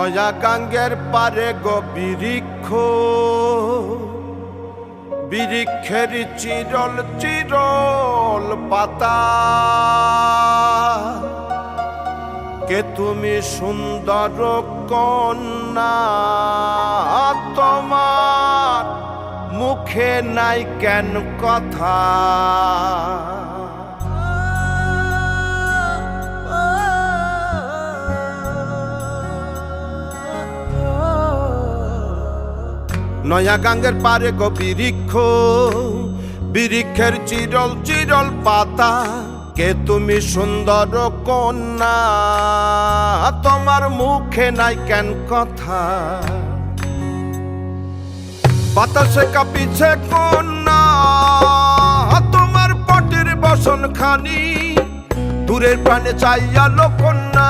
নয়া গাঙ্গের পারে গো বৃক্ষ, বৃক্ষের চিরল চিরল পাতা। কে তুমি সুন্দর কন্যা, তোমার মুখে নাই কেন কথা। নয়া গাঙ্গের পারে গো বৃক্ষ, বৃক্ষের চিরল চিরল পাতা। কে তুমি সুন্দর কন্যা, তোমার মুখে নাই কেন কথা। বাতাসে কাঁপিছে কন্যা, তোমার পটের বসন খানি। দূরের প্রাণে চাইয়ালো কন্যা,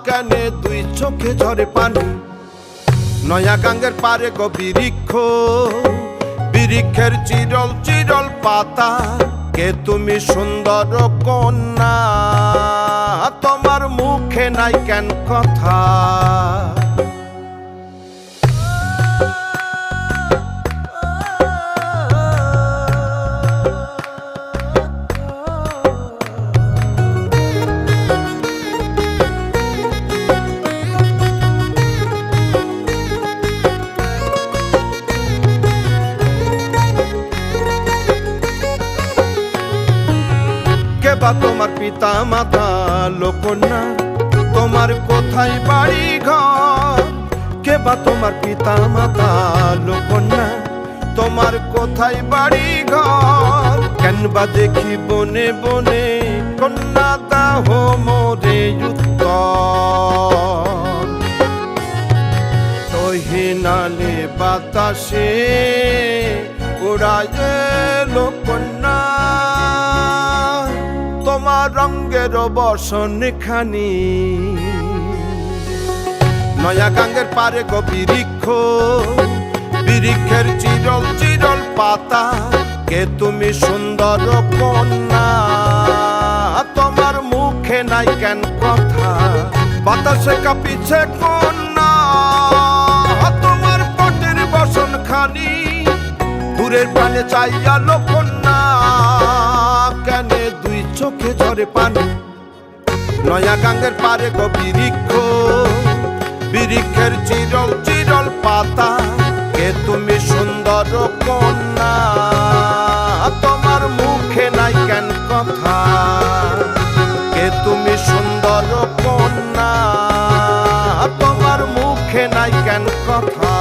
কেনে দুই চোখে ঝরে পানি। নয়া গাঙ্গের পারে গো বৃক্ষ, বৃক্ষের চিরল চিরল পাতা। কে তুমি সুন্দর কন্যা, তোমার মুখে নাই কেন কথা। বা তোমার পিতা মাতা লোকন্যা, তোমার কোথায় বাড়ি ঘর। কে বা তোমার পিতা মাতা লোকন্যা, তোমার কোথায় বাড়ি ঘর। কেন বা দেখি বনে বনে কন্যা দাহ মোরে উত্তর। তহিনালে বাতাসে উড়ায় লোকন্যা, তোমার রঙের বসন খানি। নয়া গাঙ্গের পারে গো বৃক্ষ, বৃক্ষের চিরল চিরল পাতা। কে তুমি সুন্দর কন্যা, তোমার মুখে নাই কেন কথা। বাতাসে কাঁপিছে কন্যা, তোমার পটের বসন খানি। দূরের প্রাণে চাইয়ালো কন্যা, কেনে দুই চোখে ঝরে পানি। নয়া গাঙ্গের পারে গো বৃক্ষ, বৃক্ষের চিরল চিরল পাতা। কে তুমি সুন্দর কন্যা, তোমার মুখে নাই কেন কথা। কে তুমি সুন্দর কন্যা, তোমার মুখে নাই কেন কথা।